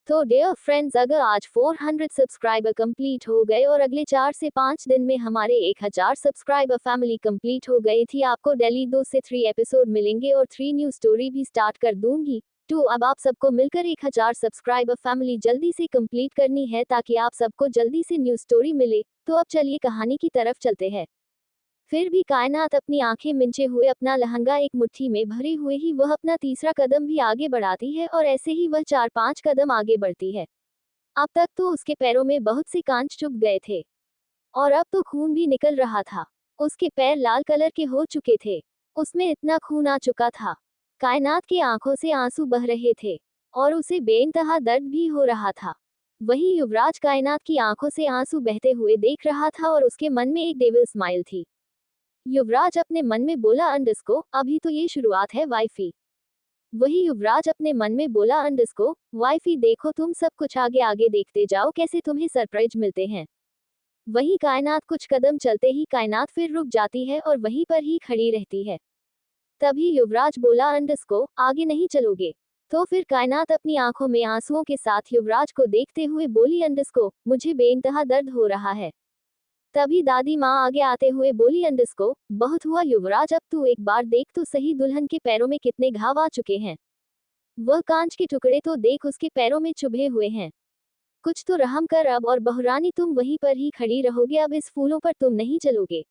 तो dear friends, अगर आज 400 सब्सक्राइबर कंप्लीट हो गए और अगले 4 से 5 दिन में हमारे 1000 सब्सक्राइबर फैमिली कंप्लीट हो गई थी, आपको डेली 2 से 3 एपिसोड मिलेंगे और 3 न्यू स्टोरी भी स्टार्ट कर दूंगी। तो अब आप सबको मिलकर 1000 सब्सक्राइबर फैमिली जल्दी से कंप्लीट करनी है ताकि आप सबको जल्दी से न्यू स्टोरी मिले। तो अब चलिए कहानी की तरफ चलते हैं। फिर भी कायनात अपनी आंखें मिंचे हुए अपना लहंगा एक मुट्ठी में भरे हुए ही वह अपना तीसरा कदम भी आगे बढ़ाती है और ऐसे ही वह 4-5 कदम आगे बढ़ती है। अब तक तो उसके पैरों में बहुत से कांच चुभ गए थे और अब तो खून भी निकल रहा था। उसके पैर लाल कलर के हो चुके थे। उसमें इतना खून आ चुका था। कायनात की आंखों से आंसू बह रहे थे और उसे बेइंतहा दर्द भी हो रहा था। वही युवराज कायनात की आंखों से आंसू बहते हुए देख रहा था और उसके मन में एक डेविल स्माइल थी। युवराज अपने मन में बोला, अंडस्को अभी तो ये शुरुआत है वाइफी। वही युवराज अपने मन में बोला, अंडस्को वाइफी देखो तुम सब कुछ आगे आगे देखते जाओ कैसे तुम्हें सरप्राइज मिलते हैं। वही कायनात कुछ कदम चलते ही कायनात फिर रुक जाती है और वहीं पर ही खड़ी रहती है। तभी युवराज बोला, अंडस्को आगे नहीं चलोगे? तो फिर कायनात अपनी आंखों में आंसुओं के साथ युवराज को देखते हुए बोली, अंडस्को मुझे बेइंतहा दर्द हो रहा है। तभी दादी माँ आगे आते हुए बोली, अंडस्को बहुत हुआ युवराज, अब तू एक बार देख तो सही दुल्हन के पैरों में कितने घाव आ चुके हैं। वह कांच के टुकड़े तो देख उसके पैरों में चुभे हुए हैं। कुछ तो रहम कर अब, और बहुरानी तुम वहीं पर ही खड़ी रहोगे, अब इस फूलों पर तुम नहीं चलोगे।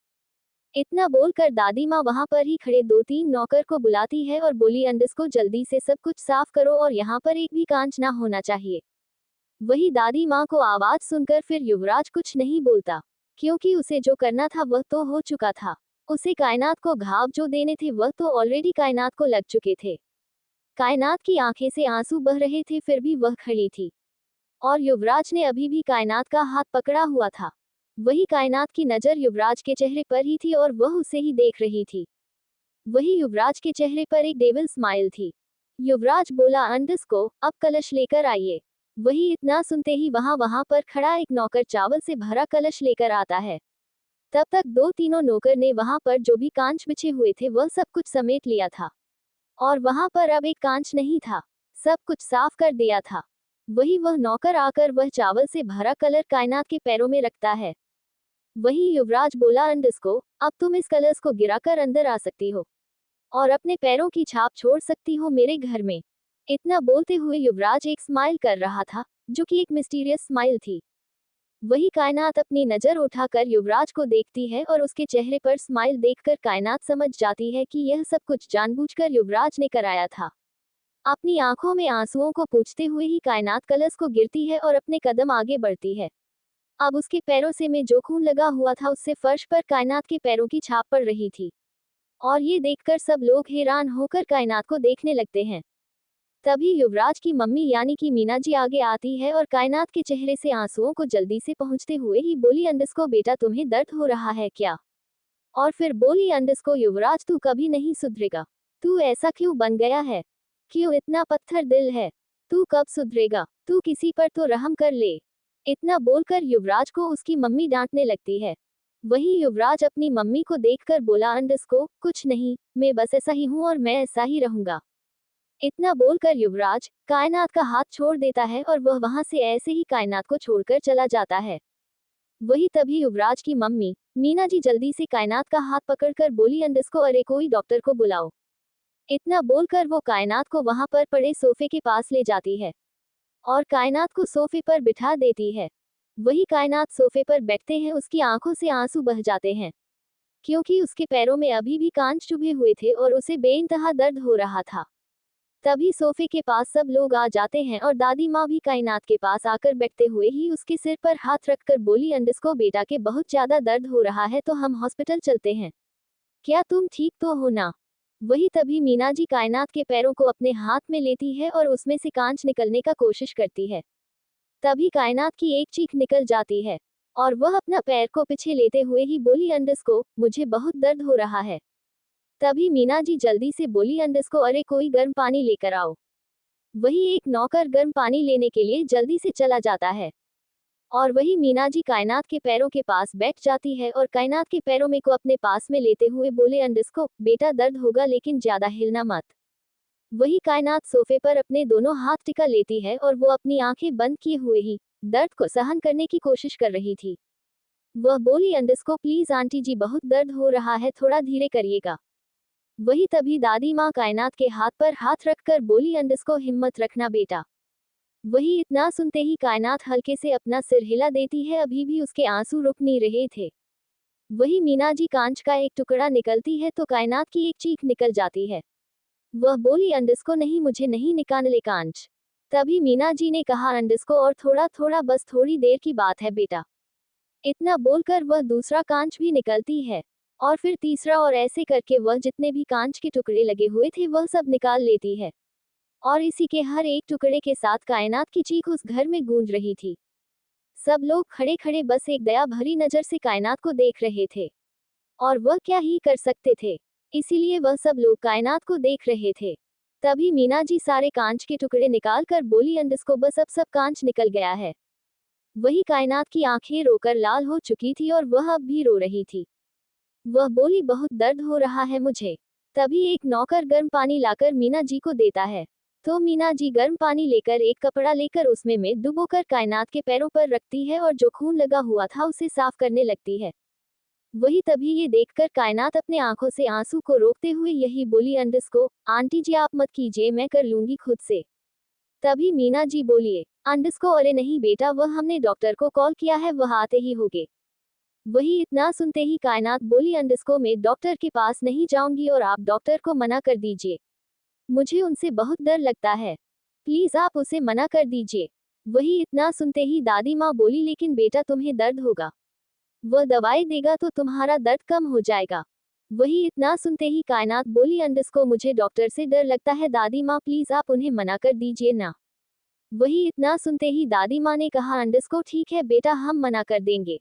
इतना बोलकर दादी माँ वहां पर ही खड़े 2-3 नौकर को बुलाती है और बोली, अंडस्को जल्दी से सब कुछ साफ करो और यहाँ पर एक भी कांच ना होना चाहिए। वही दादी माँ को आवाज सुनकर फिर युवराज कुछ नहीं बोलता, क्योंकि उसे जो करना था वह तो हो चुका था। उसे कायनात को घाव जो देने थे वह तो ऑलरेडी कायनात को लग चुके थे। कायनात की आंखें से आंसू बह रहे थे फिर भी वह खड़ी थी और युवराज ने अभी भी कायनात का हाथ पकड़ा हुआ था। वही कायनात की नजर युवराज के चेहरे पर ही थी और वह उसे ही देख रही थी। वही युवराज के चेहरे पर एक डेविल स्माइल थी। युवराज बोला, अंडस्को अब कलश लेकर आइए। वही इतना सुनते ही वहां पर खड़ा एक नौकर चावल से भरा कलश लेकर आता है। तब तक 2-3 नौकर ने वहां पर जो भी कांच बिछे हुए थे वह सब कुछ समेट लिया था और वहां पर अब एक कांच नहीं था, सब कुछ साफ कर दिया था। वही वह नौकर आकर वह चावल से भरा कलर कायनात के पैरों में रखता है। वही युवराज बोला, अंडस्को अब तुम इस कलश को गिराकर अंदर आ सकती हो और अपने पैरों की छाप छोड़ सकती हो मेरे घर में। इतना बोलते हुए युवराज एक स्माइल कर रहा था, जो कि एक मिस्टीरियस स्माइल थी। वही कायनात अपनी नजर उठाकर युवराज को देखती है और उसके चेहरे पर स्माइल देखकर कायनात समझ जाती है कि यह सब कुछ जानबूझकर युवराज ने कराया था। अपनी आंखों में आंसुओं को पोंछते हुए ही कायनात कलश को गिरती है और अपने कदम आगे बढ़ती है। अब उसके पैरों से में जो खून लगा हुआ था उससे फर्श पर कायनात के पैरों की छाप पड़ रही थी और ये देखकर सब लोग हैरान होकर कायनात को देखने लगते हैं। तभी युवराज की मम्मी यानी कि मीना जी आगे आती है और कायनात के चेहरे से आंसुओं को जल्दी से पहुंचते हुए ही बोली, अंडस्को बेटा तुम्हें दर्द हो रहा है क्या? और फिर बोली, अंडस्को युवराज तू कभी नहीं सुधरेगा। तू ऐसा क्यों बन गया है? क्यों इतना पत्थर दिल है? तू कब सुधरेगा? तू किसी पर तो रहम कर ले। इतना बोलकर युवराज को उसकी मम्मी डांटने लगती है। वही युवराज अपनी मम्मी को देखकर बोला, अंडस्को कुछ नहीं, मैं बस ऐसा ही हूँ और मैं ऐसा ही रहूंगा। इतना बोलकर युवराज कायनात का हाथ छोड़ देता है और वह वहां से ऐसे ही कायनात को छोड़कर चला जाता है। वही तभी युवराज की मम्मी मीना जी जल्दी से कायनात का हाथ पकड़कर बोली, अंडस्को अरे कोई डॉक्टर को बुलाओ। इतना बोलकर वो कायनात को वहां पर पड़े सोफे के पास ले जाती है और कायनात को सोफे पर बिठा देती है। वही कायनात सोफे पर बैठते हैं, उसकी आंखों से आंसू बह जाते हैं क्योंकि उसके पैरों में अभी भी कांच चुभे हुए थे और उसे बेइंतहा दर्द हो रहा था। तभी सोफे के पास सब लोग आ जाते हैं और दादी माँ भी कायनात के पास आकर बैठते हुए ही उसके सिर पर हाथ रखकर बोली, अंडस्को बेटा के बहुत ज्यादा दर्द हो रहा है तो हम हॉस्पिटल चलते हैं, क्या तुम ठीक तो हो ना? वही तभी मीना जी कायनात के पैरों को अपने हाथ में लेती है और उसमें से कांच निकलने का कोशिश करती है। तभी कायनात की एक चीख निकल जाती है और वह अपना पैर को पीछे लेते हुए ही बोली, अंडस्को मुझे बहुत दर्द हो रहा है। तभी मीना जी जल्दी से बोली, अंडस्को अरे कोई गर्म पानी लेकर आओ। वही एक नौकर गर्म पानी लेने के लिए जल्दी से चला जाता है और वही मीना जी कायनात के पैरों के पास बैठ जाती है और कायनात के पैरों में को अपने पास में लेते हुए बोले, अंडस्को बेटा दर्द होगा लेकिन ज्यादा हिलना मत। वही कायनात सोफे पर अपने दोनों हाथ टिका लेती है और वो अपनी आंखें बंद किए हुए ही दर्द को सहन करने की कोशिश कर रही थी। वह बोली, अंडस्को प्लीज आंटी जी, बहुत दर्द हो रहा है, थोड़ा धीरे करिएगा। वही तभी दादी माँ कायनात के हाथ पर हाथ रखकर बोली, अंडस्को हिम्मत रखना बेटा। वही इतना सुनते ही कायनात हल्के से अपना सिर हिला देती है, अभी भी उसके आंसू रुक नहीं रहे थे। वही मीना जी कांच का एक टुकड़ा निकलती है तो कायनात की एक चीख निकल जाती है। वह बोली, अंडस्को नहीं, मुझे नहीं निकाले कांच। तभी मीना जी ने कहा, अंडस्को और थोड़ा थोड़ा, बस थोड़ी देर की बात है बेटा। इतना बोलकर वह दूसरा कांच भी निकलती है और फिर तीसरा, और ऐसे करके वह जितने भी कांच के टुकड़े लगे हुए थे वह सब निकाल लेती है। और इसी के हर एक टुकड़े के साथ कायनात की चीख उस घर में गूंज रही थी। सब लोग खड़े खड़े बस एक दया भरी नजर से कायनात को देख रहे थे और वह क्या ही कर सकते थे, इसीलिए वह सब लोग कायनात को देख रहे थे। तभी मीना जी सारे कांच के टुकड़े निकाल कर बोली, अंडस्को बस अब सब कांच निकल गया है। वही कायनात की आंखें रोकर लाल हो चुकी थी और वह अब भी रो रही थी। वह बोली, बहुत दर्द हो रहा है मुझे। तभी एक नौकर गर्म पानी लाकर मीना जी को देता है। तो मीना जी गर्म पानी लेकर एक कपड़ा लेकर उसमें में डुबोकर कायनात के पैरों पर रखती है और जो खून लगा हुआ था उसे साफ करने लगती है। वही तभी ये देखकर कायनात अपने आंखों से आंसू को रोकते हुए यही बोली, अंडस्को आंटी जी आप मत कीजिए, मैं कर लूंगी खुद से। तभी मीना जी बोलिए, अंडस्को अरे नहीं बेटा, वह हमने डॉक्टर को कॉल किया है, वह आते ही होंगे। वही इतना सुनते ही कायनात बोली, अंडस्को मैं डॉक्टर के पास नहीं जाऊंगी और आप डॉक्टर को मना कर दीजिए, मुझे उनसे बहुत डर लगता है, प्लीज आप उसे मना कर दीजिए। वही इतना सुनते ही दादी माँ बोली, लेकिन बेटा तुम्हें दर्द होगा, वह दवाई देगा तो तुम्हारा दर्द कम हो जाएगा। वही इतना सुनते ही कायनात बोली, अंडस्को मुझे डॉक्टर से डर लगता है दादी माँ, प्लीज आप उन्हें मना कर दीजिए ना। वही इतना सुनते ही दादी माँ ने कहा, अंडस्को ठीक है बेटा, हम मना कर देंगे,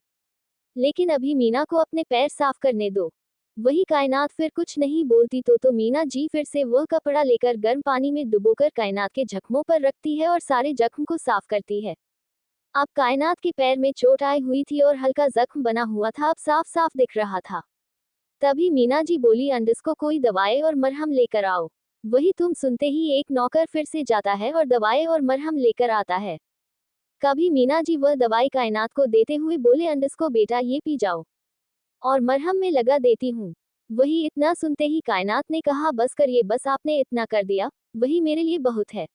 लेकिन अभी मीना को अपने पैर साफ करने दो। वही कायनात फिर कुछ नहीं बोलती तो मीना जी फिर से वह कपड़ा लेकर गर्म पानी में डुबोकर कायनात के जख्मों पर रखती है और सारे जख्म को साफ करती है। अब कायनात के पैर में चोट आई हुई थी और हल्का जख्म बना हुआ था, अब साफ साफ दिख रहा था। तभी मीना जी बोली, अंडस्को कोई दवाई और मरहम लेकर आओ। वही तुम सुनते ही एक नौकर फिर से जाता है और दवाई और मरहम लेकर आता है। कभी मीना जी वह दवाई कायनात को देते हुए बोले, अंडस्को बेटा ये पी जाओ और मरहम में लगा देती हूँ। वही इतना सुनते ही कायनात ने कहा, बस करिए, बस आपने इतना कर दिया वही मेरे लिए बहुत है।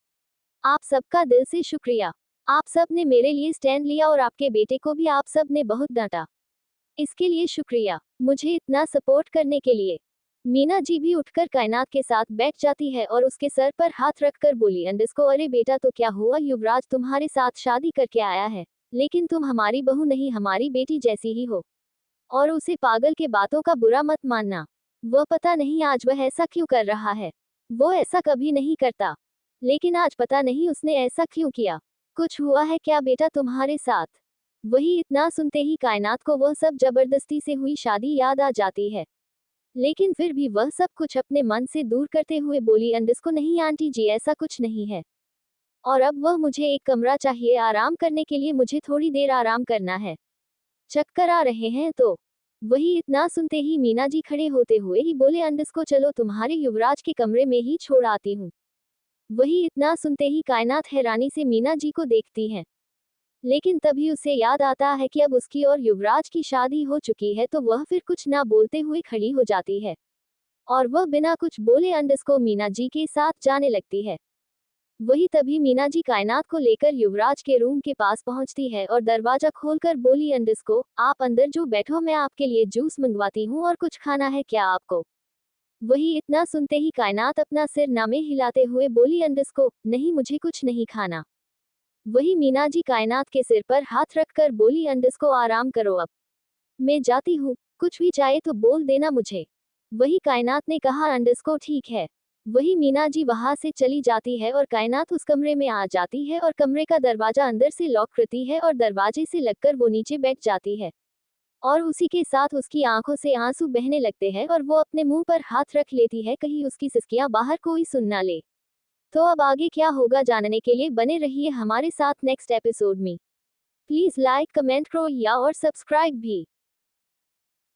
आप सबका दिल से शुक्रिया, आप सब ने मेरे लिए स्टैंड लिया और आपके बेटे को भी आप सब ने बहुत डांटा, इसके लिए शुक्रिया, मुझे इतना सपोर्ट करने के लिए। मीना जी भी उठकर कायनात के साथ बैठ जाती है और उसके सर पर हाथ रखकर बोली, अंडस्को अरे बेटा तो क्या हुआ, युवराज तुम्हारे साथ शादी करके आया है, लेकिन तुम हमारी बहू नहीं, हमारी बेटी जैसी ही हो, और उसे पागल के बातों का बुरा मत मानना। वह पता नहीं आज वह ऐसा क्यों कर रहा है, वो ऐसा कभी नहीं करता, लेकिन आज पता नहीं उसने ऐसा क्यों किया। कुछ हुआ है क्या बेटा तुम्हारे साथ? वही इतना सुनते ही कायनात को वह सब जबरदस्ती से हुई शादी याद आ जाती है, लेकिन फिर भी वह सब कुछ अपने मन से दूर करते हुए बोली, अंडस्को नहीं आंटी जी, ऐसा कुछ नहीं है, और अब वह मुझे एक कमरा चाहिए आराम करने के लिए, मुझे थोड़ी देर आराम करना है, चक्कर आ रहे हैं तो। वही इतना सुनते ही मीना जी खड़े होते हुए ही बोले, अंडस्को चलो तुम्हारे युवराज के कमरे में ही छोड़ आती हूँ। वही इतना सुनते ही कायनात हैरानी से मीना जी को देखती है, लेकिन तभी उसे याद आता है कि अब उसकी और युवराज की शादी हो चुकी है, तो वह फिर कुछ ना बोलते हुए खड़ी हो जाती है और वह बिना कुछ बोले अंडस्को मीना जी के साथ जाने लगती है। वही तभी मीना जी कायनात को लेकर युवराज के रूम के पास पहुंचती है और दरवाजा खोलकर बोली, अंडस्को आप अंदर जो बैठो, मैं आपके लिए जूस मंगवाती हूँ, और कुछ खाना है क्या आपको? वही इतना सुनते ही कायनात अपना सिर नामे हिलाते हुए बोली, अंडस्को नहीं, मुझे कुछ नहीं खाना। वही मीना जी कायनात के सिर पर हाथ रखकर बोली, अंडस्को आराम करो, अब मैं जाती हूँ, कुछ भी चाहिए तो बोल देना मुझे। वही कायनात ने कहा, अंडस्को ठीक है। वही मीना जी वहां से चली जाती है और कायनात उस कमरे में आ जाती है और कमरे का दरवाजा अंदर से लॉक करती है और दरवाजे से लगकर वो नीचे बैठ जाती है, और उसी के साथ उसकी आंखों से आंसू बहने लगते हैं और वो अपने मुंह पर हाथ रख लेती है, कहीं उसकी सिसकियां बाहर कोई सुन ना ले। तो अब आगे क्या होगा जानने के लिए बने रहिए हमारे साथ नेक्स्ट एपिसोड में। प्लीज लाइक, कमेंट करो या और सब्सक्राइब भी।